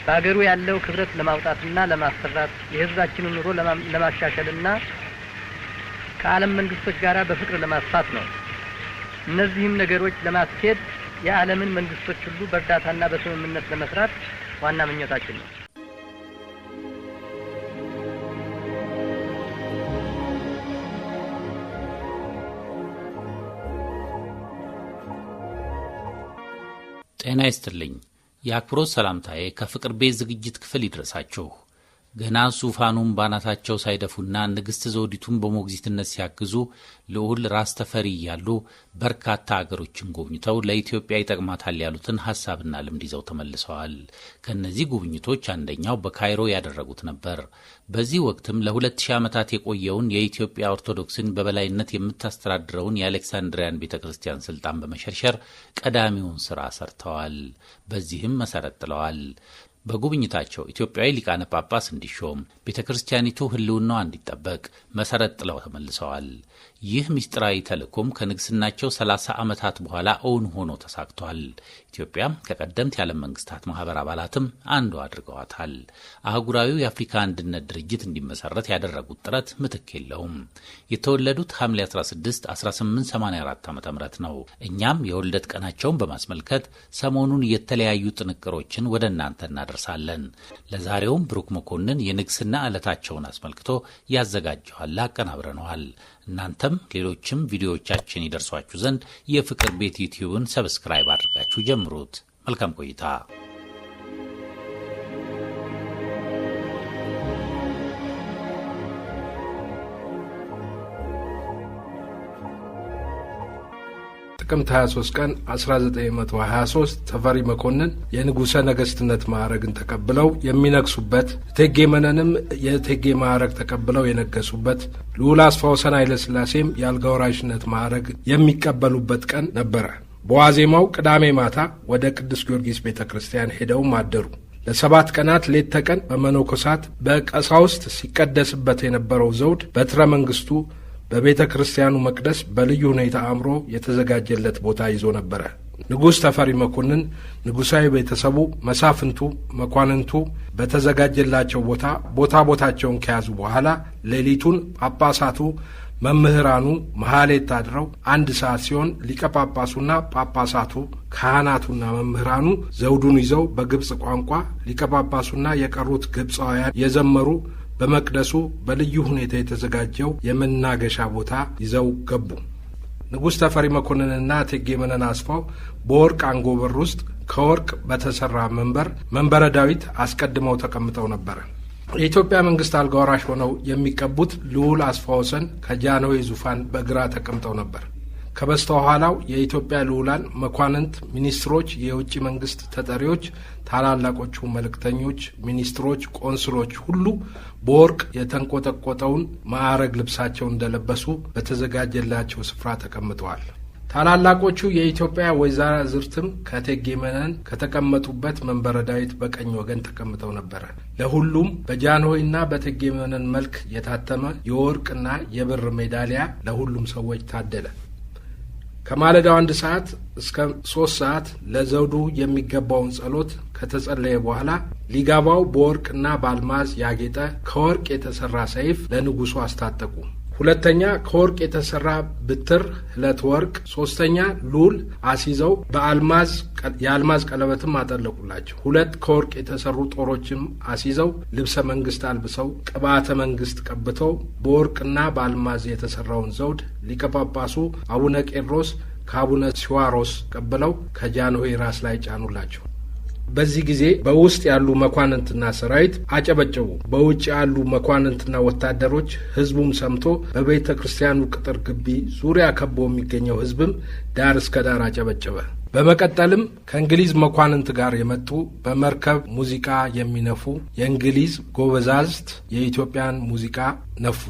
በአገሩ ያለው ክብረት ለማውጣትና ለማስፈራት የህዝባችንን ኑሮ ለማሻሻልና ከዓለም መንግስቶች ጋር በፍቅር ለማስፋት ነው። እነዚህም ነገሮች ለማስኬድ የዓለምን መንግስቶች ሁሉ በእርዳታና በስምምነት ለመስራት ዋና ምኞታችን ነው። ጤና ይስጥልኝ። የአክብሮት ሰላምታዬ ከፍቅር ቤት ዝግጅት ክፍል ይድረሳችሁ። ገና ዙፋኑን ባናታቸው ሳይደፉና ንግሥት ዘውዲቱን በሞግዚትነት ሲያግዙ ልዑል ራስ ተፈሪ እያሉ በርካታ አገሮችን ጎብኝተው ለኢትዮጵያ ይጠቅማታል ያሉትን ሐሳብና ልምድ ይዘው ተመልሰዋል። ከነዚህ ጉብኝቶች አንደኛው በካይሮ ያደረጉት ነበር። በዚህ ወቅትም ለ2000 ዓመታት የቆየውን የኢትዮጵያ ኦርቶዶክስን በበላይነት የምታስተዳድረውን የአሌክሳንድሪያን ቤተክርስቲያን ስልጣን በመሸርሸር ቀዳሚውን ሥራ ሰርተዋል። በዚህም መሠረት ጥለዋል። በጉብኝታቸው ኢትዮጵያዊ ሊቃነ ጳጳስ እንዲሾም ቤተክርስቲያኒቱ ህልውናዋ እንዲጠበቅ መሰረት ጥለው ተመልሰዋል። ይህ ምስጢራዊ ተልእኮም ከንግስናቸው 30 ዓመታት በኋላ እውን ሆኖ ተሳክቷል። ኢትዮጵያ ከቀደምት የዓለም መንግስታት ማህበር አባላትም አንዱ አድርገዋታል። አህጉራዊው የአፍሪካ አንድነት ድርጅት እንዲመሰረት ያደረጉት ጥረት ምትክ የለውም። የተወለዱት ሐምሌ 16 1884 ዓ.ም ነው። እኛም የውልደት ቀናቸውን በማስመልከት ሰሞኑን የተለያዩ ጥንቅሮችን ወደ እናንተ እናደርሳለን። ለዛሬውም ብሩክ መኮንን የንግስና ዕለታቸውን አስመልክቶ ያዘጋጀዋል አቀናብረነዋል። እናንተም ሌሎችም ቪዲዮዎቻችን ይደርሷችሁ ዘንድ የፍቅር ቤት ዩቲዩብን ሰብስክራይብ አድርጋችሁ ጀምሩት። መልካም ቆይታ። ጥቅምት 23 ቀን 1923 ተፈሪ መኮንን የንጉሠ ነገሥትነት ማዕረግን ተቀብለው የሚነግሱበት፣ እቴጌ መነንም የእቴጌ ማዕረግ ተቀብለው የነገሱበት፣ ልዑል አስፋ ወሰን ኃይለ ሥላሴም የአልጋ ወራሽነት ማዕረግ የሚቀበሉበት ቀን ነበረ። በዋዜማው ቅዳሜ ማታ ወደ ቅዱስ ጊዮርጊስ ቤተ ክርስቲያን ሄደውም አደሩ። ለ7 ቀናት ሌት ተቀን በመነኮሳት በቀሳውስት ሲቀደስበት የነበረው ዘውድ በትረ መንግስቱ በቤተ ክርስቲያኑ መቅደስ በልዩ ሁኔታ አምሮ የተዘጋጀለት ቦታ ይዞ ነበረ። ንጉሥ ተፈሪ መኮንን ንጉሣዊ ቤተሰቡ፣ መሳፍንቱ፣ መኳንንቱ በተዘጋጀላቸው ቦታቸውን ከያዙ በኋላ ሌሊቱን ጳጳሳቱ፣ መምህራኑ መሐሌት አድረው 1 ሰዓት ሲሆን ሊቀ ጳጳሱና ጳጳሳቱ፣ ካህናቱና መምህራኑ ዘውዱን ይዘው በግብጽ ቋንቋ ሊቀ ጳጳሱና የቀሩት ግብጻውያን የዘመሩ በመቅደሱ በልዩ ሁኔታ የተዘጋጀው የመናገሻ ቦታ ይዘው ገቡ። ንጉሥ ተፈሪ መኮንንና እቴጌ መነን አስፋው በወርቅ አንጎበር ውስጥ ከወርቅ በተሰራ መንበረ ዳዊት አስቀድመው ተቀምጠው ነበር። የኢትዮጵያ መንግስት አልጋ ወራሽ ሆነው የሚቀቡት ልዑል አስፋ ወሰን ከጃንሆይ ዙፋን በግራ ተቀምጠው ነበር። ከበስተኋላው የኢትዮጵያ ልዑላን፣ መኳንንት፣ ሚኒስትሮች፣ የውጭ መንግስት ተጠሪዎች፣ ታላላቆቹ መልእክተኞች፣ ሚኒስትሮች፣ ቆንስሎች ሁሉ በወርቅ የተንቆጠቆጠውን ማዕረግ ልብሳቸውን እንደለበሱ በተዘጋጀላቸው ስፍራ ተቀምጠዋል። ታላላቆቹ የኢትዮጵያ ወይዛዝርትም ከእቴጌ መነን ከተቀመጡበት መንበረ ዳዊት በቀኝ ወገን ተቀምጠው ነበረ። ለሁሉም በጃንሆይና በእቴጌ መነን መልክ የታተመ የወርቅና የብር ሜዳሊያ ለሁሉም ሰዎች ታደለ። ከማለዳው 1 ሰዓት እስከ 3 ሰዓት ለዘውዱ የሚገባውን ጸሎት ከተጸለየ በኋላ ሊጋባው በወርቅና በአልማዝ ያጌጠ ከወርቅ የተሰራ ሰይፍ ለንጉሡ አስታጠቁ። ሁለተኛ ከወርቅ የተሰራ ብትር ህለት ወርቅ። ሶስተኛ ሉል አሲዘው የአልማዝ ቀለበትም አጠለቁላቸው። 2 ከወርቅ የተሰሩ ጦሮችም አሲዘው ልብሰ መንግስት አልብሰው ቅባተ መንግስት ቀብተው በወርቅና በአልማዝ የተሰራውን ዘውድ ሊቀ ጳጳሱ አቡነ ቄድሮስ ከአቡነ ሲዋሮስ ቀብለው ከጃንሆይ ራስ ላይ ጫኑላቸው። በዚህ ጊዜ በውስጥ ያሉ መኳንንትና ሰራዊት አጨበጨቡ። በውጭ ያሉ መኳንንትና ወታደሮች ህዝቡም ሰምቶ በቤተ ክርስቲያኑ ቅጥር ግቢ ዙሪያ ከቦ የሚገኘው ህዝብም ዳር እስከ ዳር አጨበጨበ። በመቀጠልም ከእንግሊዝ መኳንንት ጋር የመጡ በመርከብ ሙዚቃ የሚነፉ የእንግሊዝ ጎበዛዝት የኢትዮጵያን ሙዚቃ ነፉ።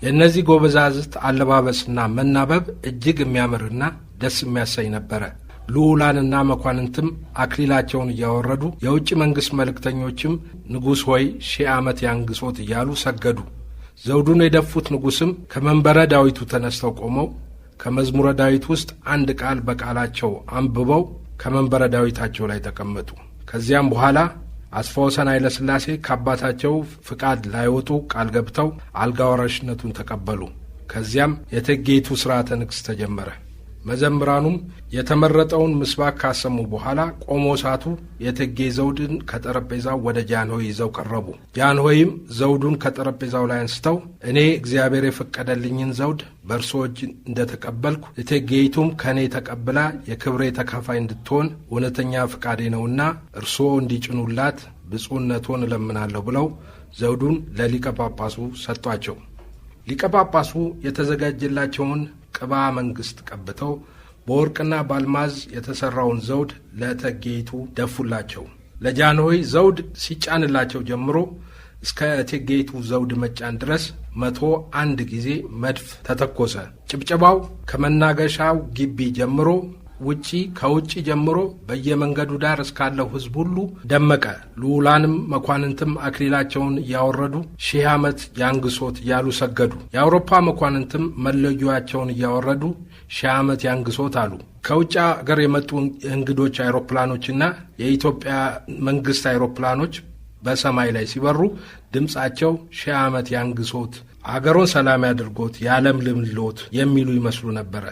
የእነዚህ ጎበዛዝት አለባበስና መናበብ እጅግ የሚያምርና ደስ የሚያሰኝ ነበረ። ልዑላንና መኳንንትም አክሊላቸውን እያወረዱ የውጭ መንግስት መልእክተኞችም ንጉሥ ሆይ 1000 ዓመት ያንግሶት እያሉ ሰገዱ። ዘውዱን የደፉት ንጉሥም ከመንበረ ዳዊቱ ተነስተው ቆመው ከመዝሙረ ዳዊት ውስጥ 1 ቃል በቃላቸው አንብበው ከመንበረ ዳዊታቸው ላይ ተቀመጡ። ከዚያም በኋላ አስፋወሰን ኃይለ ሥላሴ ከአባታቸው ፍቃድ ላይወጡ ቃል ገብተው አልጋ ወራሽነቱን ተቀበሉ። ከዚያም የእቴጌይቱ ሥርዓተ ንግሥ ተጀመረ። መዘምራኑም የተመረጠውን ምስባክ ካሰሙ በኋላ ቆሞሳቱ የእቴጌ ዘውድን ከጠረጴዛው ወደ ጃንሆይ ይዘው ቀረቡ። ጃንሆይም ዘውዱን ከጠረጴዛው ላይ አንስተው እኔ እግዚአብሔር የፈቀደልኝን ዘውድ በእርሶ እጅ እንደተቀበልኩ እቴጌይቱም ከእኔ ተቀብላ የክብሬ ተካፋይ እንድትሆን እውነተኛ ፍቃዴ ነውና እርሶ እንዲጭኑላት ብፁዕነቶን እለምናለሁ ብለው ዘውዱን ለሊቀ ጳጳሱ ሰጧቸው። ሊቀ ጳጳሱ የተዘጋጀላቸውን ቅባ መንግሥት ቀብተው በወርቅና ባልማዝ የተሠራውን ዘውድ ለእቴጌይቱ ደፉላቸው። ለጃንሆይ ዘውድ ሲጫንላቸው ጀምሮ እስከ እቴጌይቱ ዘውድ መጫን ድረስ 101 ጊዜ መድፍ ተተኮሰ። ጭብጨባው ከመናገሻው ግቢ ጀምሮ ውጪ ከውጪ ጀምሮ በየመንገዱ ዳር እስካለው ሕዝብ ሁሉ ደመቀ። ልዑላንም መኳንንትም አክሊላቸውን እያወረዱ 1000 ዓመት ያንግሶት እያሉ ሰገዱ። የአውሮፓ መኳንንትም መለዮአቸውን እያወረዱ 1000 ዓመት ያንግሶት አሉ። ከውጭ አገር የመጡ እንግዶች አይሮፕላኖችና የኢትዮጵያ መንግሥት አይሮፕላኖች በሰማይ ላይ ሲበሩ ድምፃቸው 1000 ዓመት ያንግሶት፣ አገሮን ሰላም ያድርጎት፣ ያለምልምሎት የሚሉ ይመስሉ ነበረ።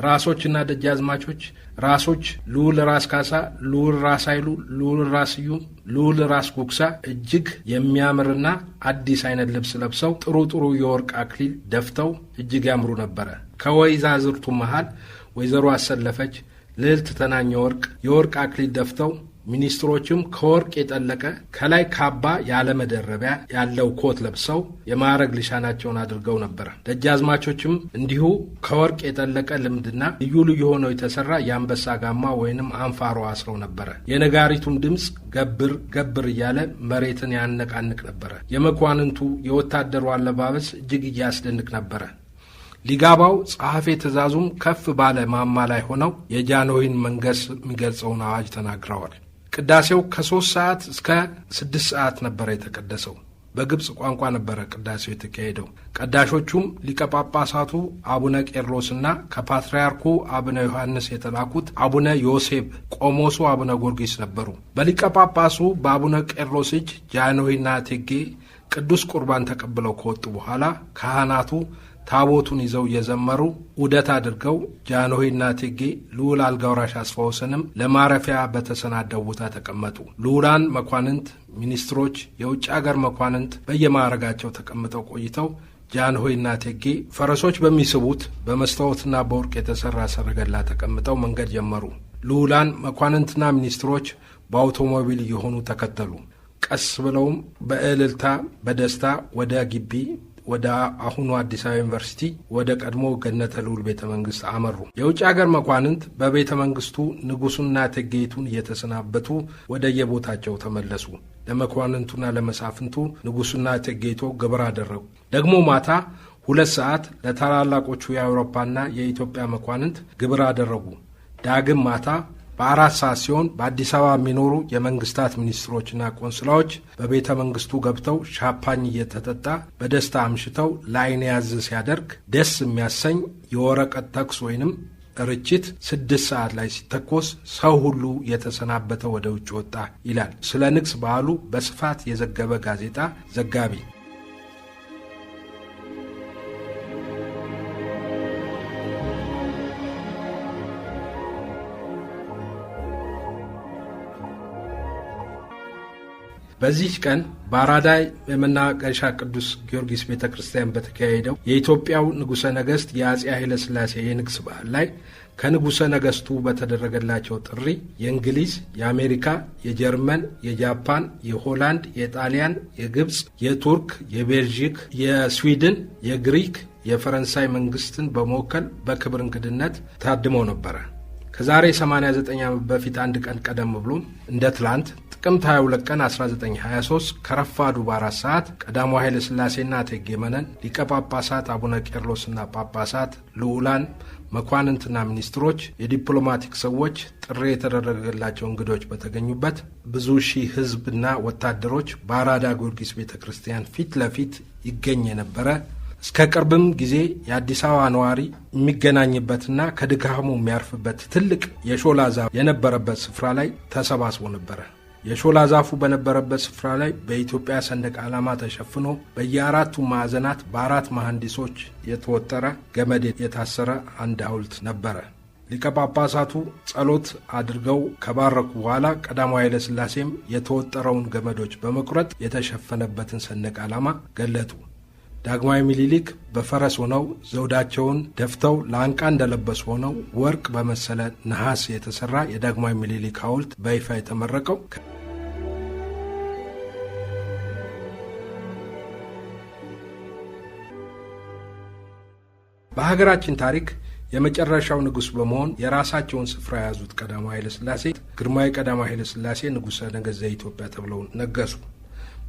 ራሶችና ደጃዝማቾች ራሶች ልዑል ራስ ካሳ፣ ልዑል ራስ ኃይሉ፣ ልዑል ራስ ስዩም፣ ልዑል ራስ ጉግሳ እጅግ የሚያምርና አዲስ አይነት ልብስ ለብሰው ጥሩ የወርቅ አክሊል ደፍተው እጅግ ያምሩ ነበረ። ከወይዛዝርቱ መሃል ወይዘሮ አሰለፈች፣ ልዕልት ተናኘ ወርቅ የወርቅ አክሊል ደፍተው፣ ሚኒስትሮችም ከወርቅ የጠለቀ ከላይ ካባ ያለ መደረቢያ ያለው ኮት ለብሰው የማዕረግ ልሻናቸውን አድርገው ነበር። ደጃዝማቾችም እንዲሁ ከወርቅ የጠለቀ ልምድና ልዩ ሆነው የተሰራ የአንበሳ ጋማ ወይንም አንፋሮ አስረው ነበረ። የነጋሪቱም ድምፅ ገብር እያለ መሬትን ያነቃንቅ ነበረ። የመኳንንቱ የወታደሩ አለባበስ እጅግ እያስደንቅ ነበረ። ሊጋባው ጸሐፌ ትእዛዙም ከፍ ባለ ማማ ላይ ሆነው የጃንሆይን መንገስ የሚገልጸውን አዋጅ ተናግረዋል። ቅዳሴው ከ3 ሰዓት እስከ 6 ሰዓት ነበረ የተቀደሰው። በግብፅ ቋንቋ ነበረ ቅዳሴው የተካሄደው። ቀዳሾቹም ሊቀ ጳጳሳቱ አቡነ ቄርሎስና ከፓትርያርኩ አቡነ ዮሐንስ የተላኩት አቡነ ዮሴፍ፣ ቆሞሱ አቡነ ጊዮርጊስ ነበሩ። በሊቀ ጳጳሱ በአቡነ ቄርሎስ እጅ ጃንሆይና እቴጌ ቅዱስ ቁርባን ተቀብለው ከወጡ በኋላ ካህናቱ ታቦቱን ይዘው እየዘመሩ ዑደት አድርገው ጃንሆይና እቴጌ ልዑል አልጋ ወራሽ አስፋወሰንም ለማረፊያ በተሰናዳው ቦታ ተቀመጡ። ልዑላን መኳንንት፣ ሚኒስትሮች፣ የውጭ አገር መኳንንት በየማዕረጋቸው ተቀምጠው ቆይተው ጃንሆይና እቴጌ ፈረሶች በሚስቡት በመስታወትና በወርቅ የተሠራ ሰረገላ ተቀምጠው መንገድ ጀመሩ። ልዑላን መኳንንትና ሚኒስትሮች በአውቶሞቢል እየሆኑ ተከተሉ። ቀስ ብለውም በእልልታ በደስታ ወደ ግቢ ወደ አሁኑ አዲስ አበባ ዩኒቨርሲቲ ወደ ቀድሞ ገነተ ልዑል ቤተ መንግሥት አመሩ። የውጭ አገር መኳንንት በቤተ መንግሥቱ ንጉሡና እቴጌይቱን እየተሰናበቱ ወደ የቦታቸው ተመለሱ። ለመኳንንቱና ለመሳፍንቱ ንጉሡና እቴጌይቱ ግብር አደረጉ። ደግሞ ማታ 2 ሰዓት ለታላላቆቹ የአውሮፓና የኢትዮጵያ መኳንንት ግብር አደረጉ። ዳግም ማታ በ4 ሰዓት ሲሆን በአዲስ አበባ የሚኖሩ የመንግስታት ሚኒስትሮችና ቆንስላዎች በቤተ መንግስቱ ገብተው ሻምፓኝ እየተጠጣ በደስታ አምሽተው ለዓይን ያዝ ሲያደርግ ደስ የሚያሰኝ የወረቀት ተኩስ ወይንም ርችት 6 ሰዓት ላይ ሲተኮስ ሰው ሁሉ የተሰናበተ ወደ ውጭ ወጣ ይላል ስለ ንግስ በዓሉ በስፋት የዘገበ ጋዜጣ ዘጋቢ። በዚህ ቀን በአራዳ የመናገሻ ቅዱስ ጊዮርጊስ ቤተ ክርስቲያን በተካሄደው የኢትዮጵያው ንጉሠ ነገሥት የአጼ ኃይለ ሥላሴ የንግስ በዓል ላይ ከንጉሠ ነገሥቱ በተደረገላቸው ጥሪ የእንግሊዝ፣ የአሜሪካ፣ የጀርመን፣ የጃፓን፣ የሆላንድ፣ የጣሊያን፣ የግብፅ፣ የቱርክ፣ የቤልጂክ፣ የስዊድን፣ የግሪክ፣ የፈረንሳይ መንግስትን በመወከል በክብር እንግድነት ታድመው ነበረ። ከዛሬ 89 ዓመት በፊት አንድ ቀን ቀደም ብሎም እንደ ትላንት ጥቅምት 22 ቀን 1923 ከረፋዱ በ4 ሰዓት ቀዳማዊ ኃይለ ሥላሴና እቴጌ መነን ሊቀ ጳጳሳት አቡነ ቄርሎስና ጳጳሳት፣ ልዑላን፣ መኳንንትና ሚኒስትሮች፣ የዲፕሎማቲክ ሰዎች፣ ጥሪ የተደረገላቸው እንግዶች በተገኙበት ብዙ ሺህ ሕዝብና ወታደሮች በአራዳ ጊዮርጊስ ቤተ ክርስቲያን ፊት ለፊት ይገኝ የነበረ እስከ ቅርብም ጊዜ የአዲስ አበባ ነዋሪ የሚገናኝበትና ከድካሙ የሚያርፍበት ትልቅ የሾላ ዛፍ የነበረበት ስፍራ ላይ ተሰባስቦ ነበረ። የሾላ ዛፉ በነበረበት ስፍራ ላይ በኢትዮጵያ ሰንደቅ ዓላማ ተሸፍኖ በየአራቱ ማዕዘናት በአራት መሐንዲሶች የተወጠረ ገመድ የታሰረ አንድ ሐውልት ነበረ። ሊቀ ጳጳሳቱ ጸሎት አድርገው ከባረኩ በኋላ ቀዳማዊ ኃይለ ሥላሴም የተወጠረውን ገመዶች በመቁረጥ የተሸፈነበትን ሰንደቅ ዓላማ ገለጡ። ዳግማዊ ምኒልክ በፈረስ ሆነው ዘውዳቸውን ደፍተው ላንቃ እንደለበሱ ሆነው ወርቅ በመሰለ ነሐስ የተሰራ የዳግማዊ ምኒልክ ሐውልት በይፋ የተመረቀው በሀገራችን ታሪክ የመጨረሻው ንጉሥ በመሆን የራሳቸውን ስፍራ የያዙት ቀዳማዊ ኃይለ ሥላሴ ግርማዊ ቀዳማዊ ኃይለ ሥላሴ ንጉሠ ነገሥት ዘኢትዮጵያ ተብለው ነገሱ።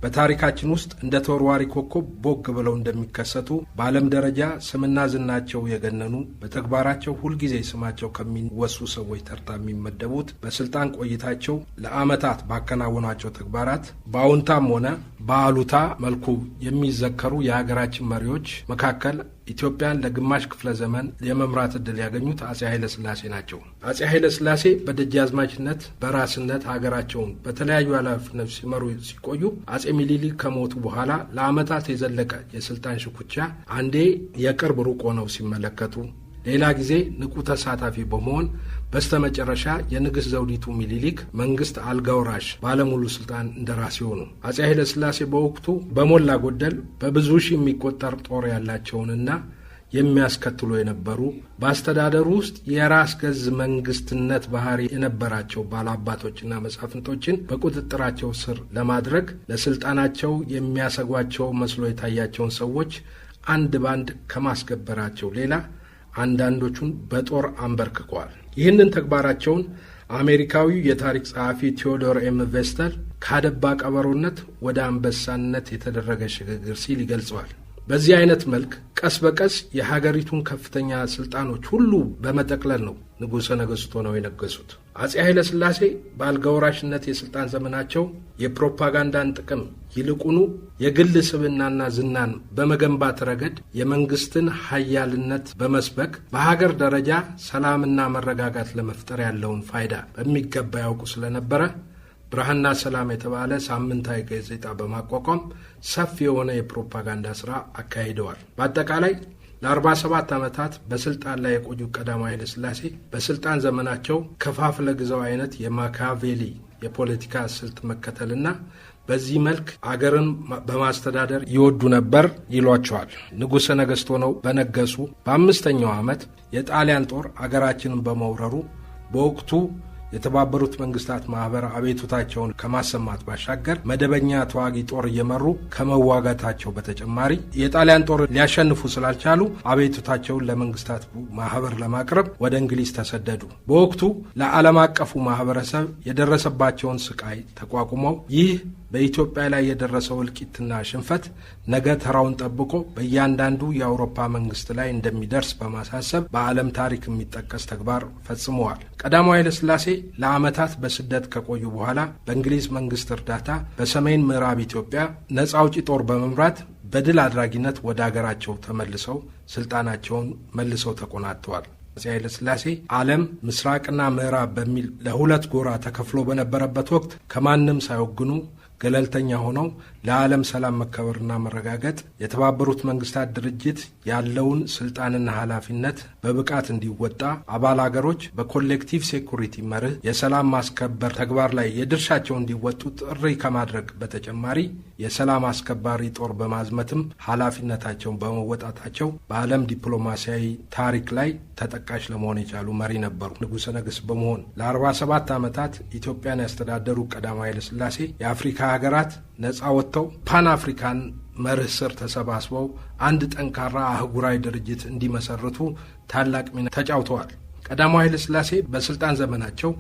በታሪካችን ውስጥ እንደ ተወርዋሪ ኮከብ ቦግ ብለው እንደሚከሰቱ በዓለም ደረጃ ስምና ዝናቸው የገነኑ በተግባራቸው ሁልጊዜ ስማቸው ከሚወሱ ሰዎች ተርታ የሚመደቡት በስልጣን ቆይታቸው ለዓመታት ባከናወኗቸው ተግባራት በአዎንታም ሆነ በአሉታ መልኩ የሚዘከሩ የሀገራችን መሪዎች መካከል ኢትዮጵያን ለግማሽ ክፍለ ዘመን የመምራት ዕድል ያገኙት አጼ ኃይለ ሥላሴ ናቸው። አጼ ኃይለ ሥላሴ በደጃዝማችነት በራስነት ሀገራቸውን በተለያዩ ኃላፊነት ሲመሩ ሲቆዩ አጼ ምኒልክ ከሞቱ በኋላ ለዓመታት የዘለቀ የስልጣን ሽኩቻ አንዴ የቅርብ ሩቅ ሆነው ሲመለከቱ፣ ሌላ ጊዜ ንቁ ተሳታፊ በመሆን በስተመጨረሻ የንግሥት ዘውዲቱ ምኒልክ መንግስት አልጋ ወራሽ ባለሙሉ ስልጣን እንደራሴ ሆኑ። አጼ ኃይለ ሥላሴ በወቅቱ በሞላ ጎደል በብዙ ሺህ የሚቆጠር ጦር ያላቸውንና የሚያስከትሉ የነበሩ በአስተዳደሩ ውስጥ የራስ ገዝ መንግስትነት ባህሪ የነበራቸው ባላባቶችና መሳፍንቶችን በቁጥጥራቸው ስር ለማድረግ ለስልጣናቸው የሚያሰጓቸው መስሎ የታያቸውን ሰዎች አንድ ባንድ ከማስገበራቸው ሌላ አንዳንዶቹን በጦር አንበርክከዋል። ይህንን ተግባራቸውን አሜሪካዊው የታሪክ ጸሐፊ ቴዎዶር ኤም ቬስተር ካደባ ቀበሮነት ወደ አንበሳነት የተደረገ ሽግግር ሲል ይገልጸዋል። በዚህ አይነት መልክ ቀስ በቀስ የሀገሪቱን ከፍተኛ ስልጣኖች ሁሉ በመጠቅለል ነው ንጉሠ ነገሥት ሆነው የነገሱት። አጼ ኃይለ ሥላሴ በአልጋ ወራሽነት የስልጣን ዘመናቸው የፕሮፓጋንዳን ጥቅም ይልቁኑ የግል ስብዕናና ዝናን በመገንባት ረገድ የመንግስትን ኃያልነት በመስበክ በሀገር ደረጃ ሰላምና መረጋጋት ለመፍጠር ያለውን ፋይዳ በሚገባ ያውቁ ስለነበረ ብርሃንና ሰላም የተባለ ሳምንታዊ ጋዜጣ በማቋቋም ሰፊ የሆነ የፕሮፓጋንዳ ሥራ አካሂደዋል። በአጠቃላይ ለ47 ዓመታት በስልጣን ላይ የቆዩ ቀዳማዊ ኃይለ ሥላሴ በስልጣን ዘመናቸው ከፋፍለ ግዛው አይነት የማካቬሊ የፖለቲካ ስልት መከተልና በዚህ መልክ አገርን በማስተዳደር ይወዱ ነበር ይሏቸዋል። ንጉሠ ነገሥት ሆነው በነገሱ በአምስተኛው ዓመት የጣሊያን ጦር አገራችንን በመውረሩ በወቅቱ የተባበሩት መንግስታት ማህበር አቤቱታቸውን ከማሰማት ባሻገር መደበኛ ተዋጊ ጦር እየመሩ ከመዋጋታቸው በተጨማሪ የጣሊያን ጦር ሊያሸንፉ ስላልቻሉ አቤቱታቸውን ለመንግስታት ማህበር ለማቅረብ ወደ እንግሊዝ ተሰደዱ። በወቅቱ ለዓለም አቀፉ ማህበረሰብ የደረሰባቸውን ስቃይ ተቋቁመው ይህ በኢትዮጵያ ላይ የደረሰው እልቂትና ሽንፈት ነገ ተራውን ጠብቆ በእያንዳንዱ የአውሮፓ መንግስት ላይ እንደሚደርስ በማሳሰብ በዓለም ታሪክ የሚጠቀስ ተግባር ፈጽመዋል። ቀዳማዊ ኃይለ ሥላሴ ለዓመታት በስደት ከቆዩ በኋላ በእንግሊዝ መንግስት እርዳታ በሰሜን ምዕራብ ኢትዮጵያ ነጻ አውጪ ጦር በመምራት በድል አድራጊነት ወደ አገራቸው ተመልሰው ስልጣናቸውን መልሰው ተቆናጥተዋል። አጼ ኃይለ ሥላሴ ዓለም ምስራቅና ምዕራብ በሚል ለሁለት ጎራ ተከፍሎ በነበረበት ወቅት ከማንም ሳይወግኑ ገለልተኛ ሆነው ለዓለም ሰላም መከበርና መረጋገጥ የተባበሩት መንግስታት ድርጅት ያለውን ስልጣንና ኃላፊነት በብቃት እንዲወጣ አባል አገሮች በኮሌክቲቭ ሴኩሪቲ መርህ የሰላም ማስከበር ተግባር ላይ የድርሻቸውን እንዲወጡ ጥሪ ከማድረግ በተጨማሪ የሰላም አስከባሪ ጦር በማዝመትም ኃላፊነታቸውን በመወጣታቸው በዓለም ዲፕሎማሲያዊ ታሪክ ላይ ተጠቃሽ ለመሆን የቻሉ መሪ ነበሩ። ንጉሠ ነገሥት በመሆን ለ47 ዓመታት ኢትዮጵያን ያስተዳደሩ ቀዳማዊ ኃይለ ሥላሴ የአፍሪካ ሀገራት ነጻ ወጥተው ፓን አፍሪካን መርህ ስር ተሰባስበው አንድ ጠንካራ አህጉራዊ ድርጅት እንዲመሰርቱ ታላቅ ሚና ተጫውተዋል። ቀዳማዊ ኃይለ ሥላሴ በስልጣን ዘመናቸው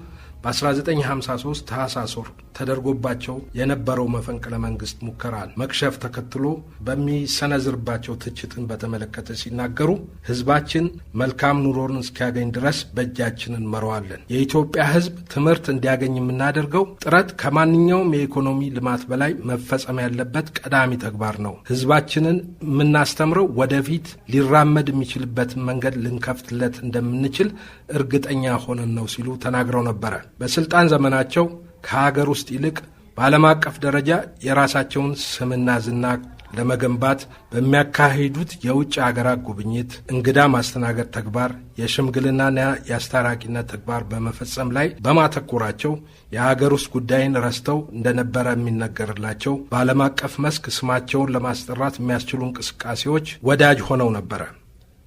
በ1953 ታኅሳስ ወር ተደርጎባቸው የነበረው መፈንቅለ መንግስት ሙከራን መክሸፍ ተከትሎ በሚሰነዝርባቸው ትችትን በተመለከተ ሲናገሩ ሕዝባችን መልካም ኑሮን እስኪያገኝ ድረስ በእጃችን እንመራዋለን። የኢትዮጵያ ሕዝብ ትምህርት እንዲያገኝ የምናደርገው ጥረት ከማንኛውም የኢኮኖሚ ልማት በላይ መፈጸም ያለበት ቀዳሚ ተግባር ነው። ሕዝባችንን የምናስተምረው ወደፊት ሊራመድ የሚችልበትን መንገድ ልንከፍትለት እንደምንችል እርግጠኛ ሆነን ነው ሲሉ ተናግረው ነበረ። በስልጣን ዘመናቸው ከሀገር ውስጥ ይልቅ በዓለም አቀፍ ደረጃ የራሳቸውን ስምና ዝና ለመገንባት በሚያካሂዱት የውጭ ሀገራት ጉብኝት፣ እንግዳ ማስተናገድ ተግባር፣ የሽምግልናና የአስታራቂነት ተግባር በመፈጸም ላይ በማተኮራቸው የሀገር ውስጥ ጉዳይን ረስተው እንደነበረ የሚነገርላቸው በዓለም አቀፍ መስክ ስማቸውን ለማስጠራት የሚያስችሉ እንቅስቃሴዎች ወዳጅ ሆነው ነበረ።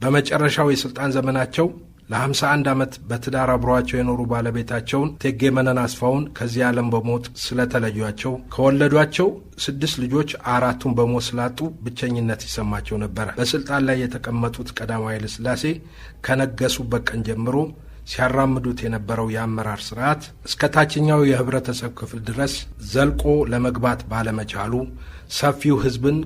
በመጨረሻው የስልጣን ዘመናቸው ለ51 ዓመት በትዳር አብረዋቸው የኖሩ ባለቤታቸውን እቴጌ መነን አስፋውን ከዚህ ዓለም በሞት ስለተለዩቸው ከወለዷቸው 6 ልጆች 4ቱን በሞት ስላጡ ብቸኝነት ይሰማቸው ነበረ። በስልጣን ላይ የተቀመጡት ቀዳማዊ ኃይለ ሥላሴ ከነገሱበት ቀን ጀምሮ ሲያራምዱት የነበረው የአመራር ስርዓት እስከ ታችኛው የህብረተሰብ ክፍል ድረስ ዘልቆ ለመግባት ባለመቻሉ ሰፊው ህዝብን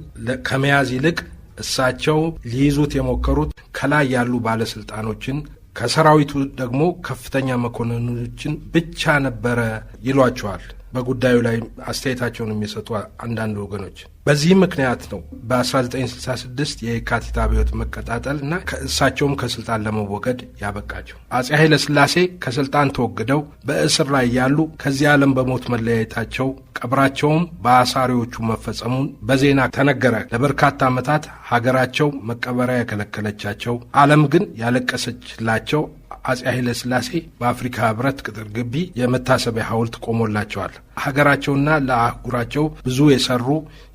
ከመያዝ ይልቅ እሳቸው ሊይዙት የሞከሩት ከላይ ያሉ ባለስልጣኖችን ከሰራዊቱ ደግሞ ከፍተኛ መኮንኖችን ብቻ ነበረ ይሏቸዋል። በጉዳዩ ላይ አስተያየታቸውን የሚሰጡ አንዳንድ ወገኖች በዚህ ምክንያት ነው በ1966 የካቲት አብዮት መቀጣጠል እና እሳቸውም ከስልጣን ለመወገድ ያበቃቸው። አጼ ኃይለ ሥላሴ ከስልጣን ተወግደው በእስር ላይ ያሉ ከዚህ ዓለም በሞት መለያየታቸው፣ ቀብራቸውም በአሳሪዎቹ መፈጸሙን በዜና ተነገረ። ለበርካታ ዓመታት ሀገራቸው መቀበሪያ የከለከለቻቸው፣ ዓለም ግን ያለቀሰችላቸው አጼ ኃይለ ሥላሴ በአፍሪካ ህብረት ቅጥር ግቢ የመታሰቢያ ሐውልት ቆሞላቸዋል። ሀገራቸውና ለአህጉራቸው ብዙ የሰሩ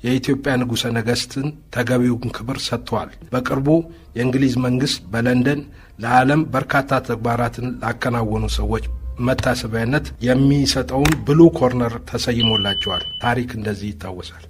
የኢትዮጵያ ንጉሠ ነገሥትን ተገቢውን ክብር ሰጥተዋል። በቅርቡ የእንግሊዝ መንግሥት በለንደን ለዓለም በርካታ ተግባራትን ላከናወኑ ሰዎች መታሰቢያነት የሚሰጠውን ብሉ ኮርነር ተሰይሞላቸዋል። ታሪክ እንደዚህ ይታወሳል።